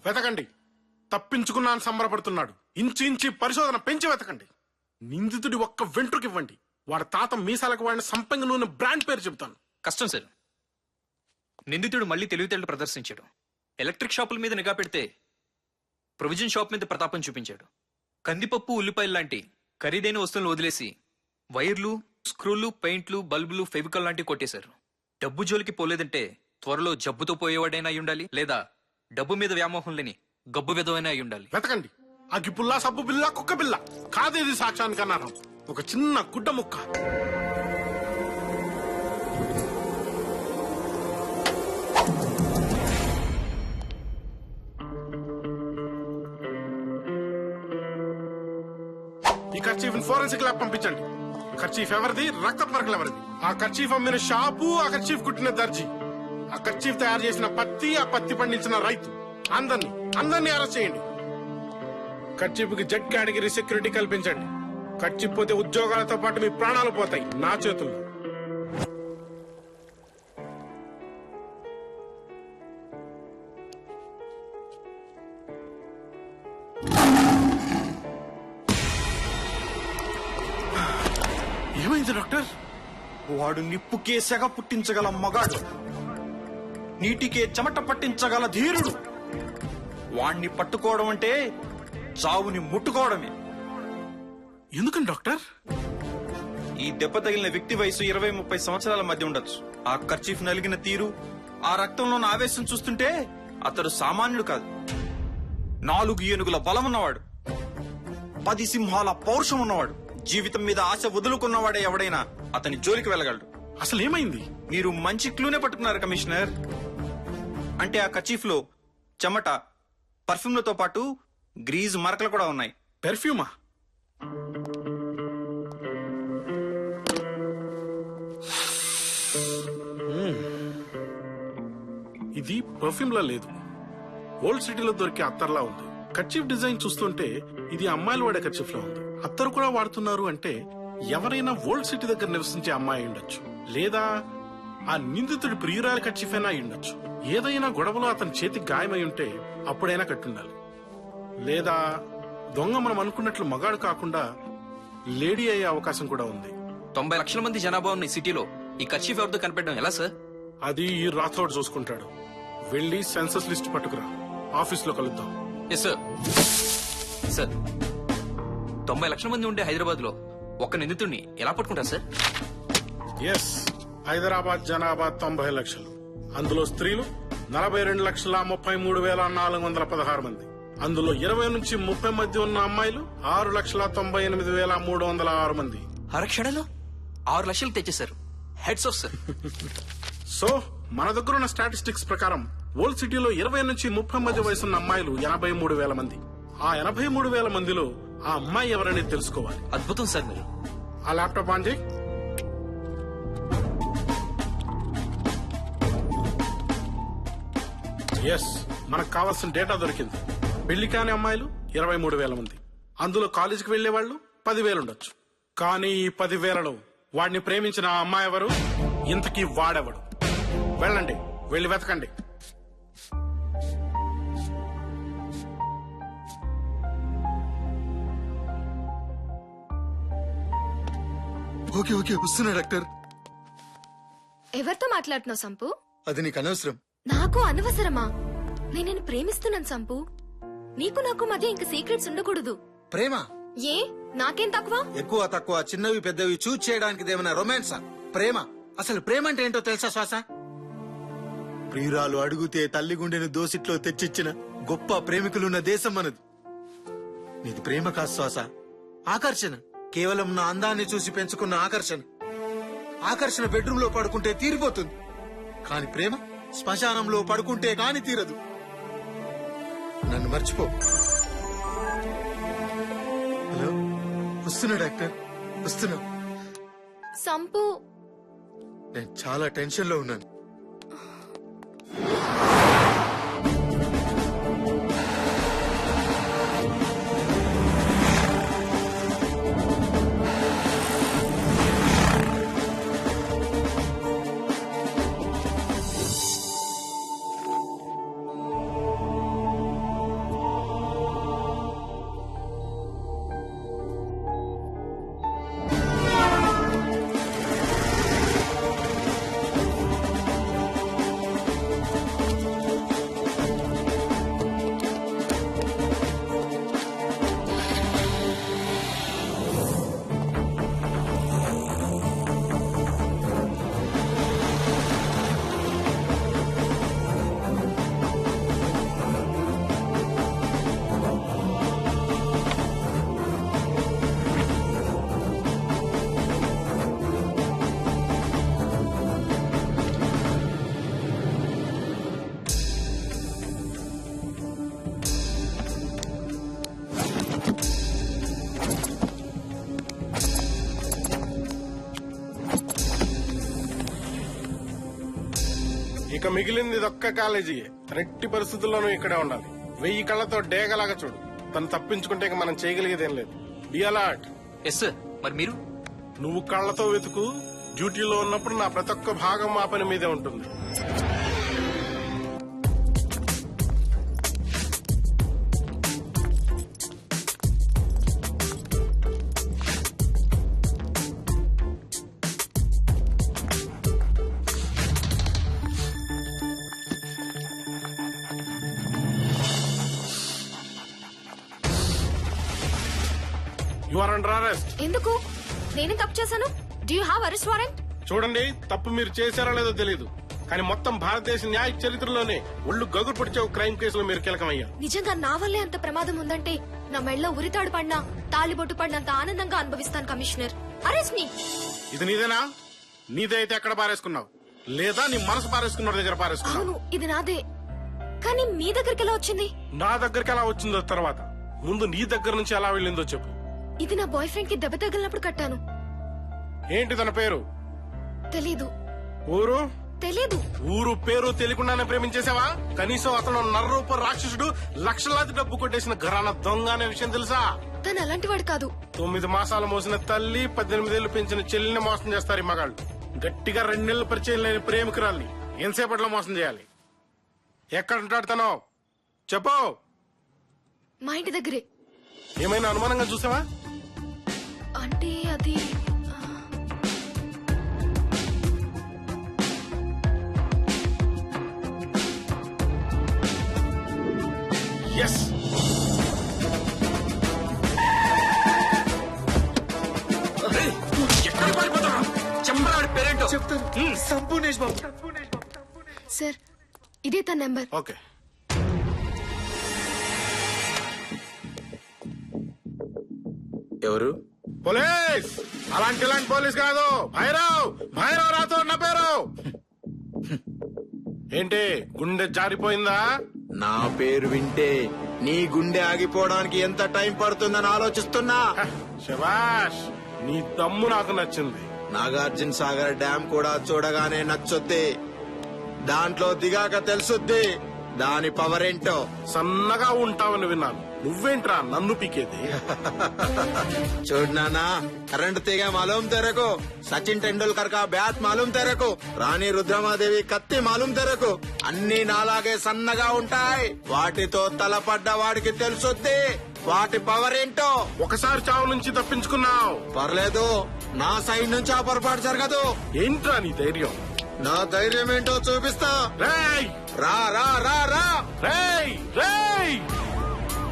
వెతకండి. తప్పించుకున్నాను సంబరపడుతున్నాడు. ఇంచి పరిశోధన పెంచి వెతకండి. నిందితుడి ఒక్క వెంట్రుకివ్వండి, వాడి తాత మీసాలకు వాడిన సంపంగి నూనె బ్రాండ్ పేరు చెబుతాను. కష్టం సార్. నిందితుడు మళ్ళీ తెలివితేటలు ప్రదర్శించాడు. ఎలక్ట్రిక్ షాపుల మీద నిఘా పెడితే ప్రొవిజన్ షాప్ మీద ప్రతాపం చూపించాడు. కందిపప్పు, ఉల్లిపాయలు లాంటి ఖరీదైన వస్తువులను వదిలేసి వైర్లు, స్క్రూలు, పెయింట్లు, బల్బులు, ఫెవికల్ లాంటివి కొట్టేశారు. డబ్బు జోలికి పోలేదంటే త్వరలో జబ్బుతో పోయేవాడైనా అయి ఉండాలి, లేదా డబ్బు మీద వ్యామోహం లేని గబ్బు విధమైనా అయి ఉండాలి. వెతకండి. అగ్గిపుల్ల, సబ్బు బిల్ల, కుక్క బిల్ల కాదేది సాక్ష్యానికి అన్నారు. ఒక చిన్న గుడ్డ ముక్క. ఈ కర్చీఫ్ ఫోరెన్సిక్ ల్యాబ్ పంపించండి. కర్చీఫ్ ఎవరిది, రక్త మరకలు ఎవరిది, ఆ కర్చీఫ్ అమ్మిన షాపు, ఆ కర్చీఫ్ కుట్టిన దర్జీ, ఆ కర్చీఫ్ తయారు చేసిన పత్తి, ఆ పత్తి పండించిన రైతు, అందరినీ అరెస్ట్ చేయండి. కర్చీఫ్ కి జెడ్ కేటగిరీ సెక్యూరిటీ కల్పించండి. కర్చీఫ్ పోతే ఉద్యోగాలతో పాటు మీ ప్రాణాలు పోతాయి నా చేతుల్లో. ఏమైంది డాక్టర్? వాడు నిప్పుకే సెగ పుట్టించగల మగాడు, నీటికే చెమట పట్టించగల ధీరుడు. వాణ్ణి పట్టుకోవడం అంటే చావుని ముట్టుకోవడమే. ఎందుకని డాక్టర్? ఈ దెబ్బ తగిలిన వ్యక్తి వయసు 20-30 సంవత్సరాల మధ్య ఉండొచ్చు. ఆ కర్చీఫ్ నలిగిన తీరు, ఆ రక్తంలోని ఆవేశం చూస్తుంటే అతడు సామాన్యుడు కాదు. 4 ఏనుగుల బలం ఉన్నవాడు, 10 సింహాల పౌరుషం ఉన్నవాడు, జీవితం మీద ఆశ వదులుకున్నవాడే ఎవడైనా అతని జోలికి వెళ్ళగలడు. అసలు ఏమైంది? మీరు మంచి క్లూనే పట్టుకున్నారు కమిషనర్. అంటే ఆ కర్చీఫ్ లో చెమట, పర్ఫ్యూమ్లతో పాటు గ్రీజ్ మరకలు కూడా ఉన్నాయి. పెర్ఫ్యూమా? ఇది పర్ఫ్యూమ్ లా లేదు, ఓల్డ్ సిటీలో దొరికే అత్తర్లా ఉంది. కర్చీఫ్ డిజైన్ చూస్తుంటే ఇది అమ్మాయిలు వాడే కర్చీఫ్ లా ఉంది. అత్తరు కూడా వాడుతున్నారు అంటే ఎవరైనా ఓల్డ్ సిటీ దగ్గర నివసించే అమ్మాయి ఉండొచ్చు, లేదా ఆ నిందితుడి ప్రియురాలి కర్చీఫ్ అయినా ఉండొచ్చు. ఏదైనా గొడవలో అతని చేతికి గాయమై ఉంటే అప్పుడైనా కట్టుండాలి. లేదా దొంగ మనం అనుకున్నట్లు మగాడు కాకుండా లేడీ అయ్యే అవకాశం కూడా ఉంది. 90 లక్షల మంది జనాభా ఉన్న ఈ సిటీలో ఈ కర్చీఫ్ ఎవరితో కనిపెట్టడం ఎలా సార్? అది ఈ రాథోడ్ చూసుకుంటాడు. వెళ్ళి సెన్సస్ లిస్ట్ పట్టుకురా, ఆఫీస్ లో కలుద్దాం. Yes sir. సార్, 90 లక్షల మంది ఉండే హైదరాబాద్ లో ఒక్క నిందితుడిని ఎలా పట్టుకుంటారు సార్? ఎస్, హైదరాబాద్ జనాభా 90 లక్షలు. అందులో స్త్రీలు 42,33,416 మంది. అందులో 20 నుంచి 30 మధ్య ఉన్న అమ్మాయిలు 6,98,306 మంది. అరక్షణలో 6 లక్షలు తెచ్చేశారు. Hats off sir. సో మన దగ్గర ఉన్న స్టాటిస్టిక్స్ ప్రకారం ఓల్డ్ సిటీలో 20 నుంచి 30 మధ్య వయసున్న అమ్మాయిలు 83,000 మంది. ఆ 83,000 మందిలో ఆ అమ్మాయి ఎవరనేది తెలుసుకోవాలి. అద్భుతం సార్ మీరు. ఆ ల్యాప్టాప్ ఆన్ చేయి. ఎస్, మనకు కావాల్సిన డేటా దొరికింది. పెళ్లి కాని అమ్మాయిలు 23,000 మంది. అందులో కాలేజీకి వెళ్లే వాళ్ళు 10,000 ఉండొచ్చు. కానీ ఈ 10,000లో వాడిని ప్రేమించిన ఆ అమ్మాయి ఎవరు, ఇంతకీ వాడెవడు? వెళ్ళండి, వెళ్ళి వెతకండి. ఓకే ఓకే, వస్తున్నా డాక్టర్. ఎవరితో మాట్లాడుతున్నావు సంపు? అది నీకు అనవసరం. నాకు అనవసరమా? నేను నిన్ను ప్రేమిస్తున్నాను సంపు. నీకు నాకు మధ్య ఇంక సీక్రెట్స్ ఉండకూడదు. ప్రేమ ఏ నాకేం తక్కువ? ఎక్కువ తక్కువ, చిన్నవి పెద్దవి చూజ్ చేయడానికి ఏమైనా రొమాన్సా? ప్రేమ, అసలు ప్రేమ అంటే ఏంటో తెలుసా శ్వాస? ప్రియురాలు అడుగుతే తల్లి గుండెను దోసిట్లో తెచ్చిచ్చిన గొప్ప ప్రేమికులున్న దేశం మనది. నీది ప్రేమ కాదు శ్వాస, ఆకర్షణ. కేవలం నా అందాన్ని చూసి పెంచుకున్న ఆకర్షణ. ఆకర్షణ బెడ్రూమ్ లో పడుకుంటే తీరిపోతుంది, కాని ప్రేమ శ్మశానంలో పడుకుంటే కాని తీరదు. నన్ను మర్చిపో. హలో, వస్తున్నా డాక్టర్. వస్తున్నా. సంపు నేను చాలా టెన్షన్ లో ఉన్నాను. ఇక మిగిలింది ఇదొక్క కాలేజీ. రెట్టి పరిస్థితుల్లోనూ ఇక్కడే ఉండాలి. 1000 కళ్ళతో డేగలాగా చూడు. తను తప్పించుకుంటే ఇక మనం చేయగలిగేదేం లేదు. Be alert. Yes sir. మరి మీరు? నువ్వు కళ్ళతో వెతుకు. డ్యూటీలో ఉన్నప్పుడు నా ప్రతి ఒక్క భాగం మా పని మీదే ఉంటుంది. You are under arrest. ఎందుకు? నేనే తప్పు చేశాను. Do you have arrest warrant? చూడండి, తప్పు మీరు చేశారో లేదో తెలియదు, కానీ మొత్తం భారతదేశ న్యాయ చరిత్రలోనే ఒళ్ళు గగురు పొడిచే ఒక క్రైమ్ కేసులో మీరు కీలకమయ్యారు. నిజంగా నా వల్లే అంత ప్రమాదం ఉందంటే నా మెళ్ళలో ఉరితాడు పడినా తాలిబొట్టు పడినంత ఆనందంగా అనుభవిస్తాను కమిషనర్. అరెస్ట్ మీ. ఇది నీదేనా? నీదే అయితే ఎక్కడ పారేసుకున్నావు? లేదా నీ మనసు పారేసుకున్న దగ్గర పారేసుకున్నావు? అవును, ఇది నాదే. కానీ మీ దగ్గరికి ఎలా వచ్చింది? నా దగ్గరికి ఎలా వచ్చిందో తర్వాత, ముందు నీ దగ్గర నుంచి ఎలా వెళ్ళిందో చెప్పు. ఇది నా బాయ్ ఫ్రెండ్ కి దెబ్బ తగిలినప్పుడు కట్టాను. ఏంటి తన పేరు? తెలీదు. ఊరు? తెలీదు. ఊరు పేరు తెలియకుండానే ప్రేమించేసావా? కనీసం అతను నర్రూప రాక్షసుడు, లక్షలాది డబ్బు కొట్టేసిన ఘరానా దొంగ అనే విషయం తెలుసా? తను అలాంటి వాడు కాదు. 9 మాసాలు మోసిన తల్లి, 18 ఏళ్లు పెంచిన చెల్లిని మోసం చేస్తారు ఈ మగాళ్ళు. గట్టిగా 2 నెలలు పరిచయం లేని ప్రేమికురాల్ని ఎంతసేపట్లో మోసం చేయాలి? ఎక్కడ ఉంటాడు తను? చెప్పు. మా ఇంటి దగ్గరే. ఏమైనా అనుమానంగా చూసావా? అంటే అది ఎస్. సార్, ఇదే తన నెంబర్. ఓకే. ఎవరు? పోలీస్. అలాంటి పోలీస్ కాదు, భైరవ్. భైరవ్ రాతో నా పేరు. ఏంటి, గుండె జారిపోయిందా? నా పేరు వింటే నీ గుండె ఆగిపోవడానికి ఎంత టైం పడుతుందని ఆలోచిస్తున్నా. హ, శభాష్, నీ దమ్ము నాకు నచ్చింది. నాగార్జున సాగర్ డ్యామ్ కూడా చూడగానే నచ్చుద్ది. దాంట్లో దిగాక తెలుసుద్ది దాని పవర్ ఏంటో. సన్నగా ఉంటావని విన్నాను. నువ్వేంట్రా నన్ను పీకేది? చూడు నాన్న, కరెంట్ తీగ మాలూం తెరకు, సచిన్ టెండూల్కర్ కా బ్యాట్ మాలూం తెరకు, రాణి రుద్రమాదేవి కత్తి మాలూం తెరకు, అన్ని నాలాగే సన్నగా ఉంటాయి. వాటితో తలపడ్డ వాడికి తెలుసుద్ది వాటి పవర్ ఏంటో. ఒకసారి చావు నుంచి తప్పించుకున్నావు. పర్లేదు, నా సైడ్ నుంచి ఆ పొరపాటు జరగదు. ఏంట్రా నీ ధైర్యం? నా ధైర్యం ఏంటో చూపిస్తా. రేయ్ రా రా రా రా. రేయ్ రేయ్.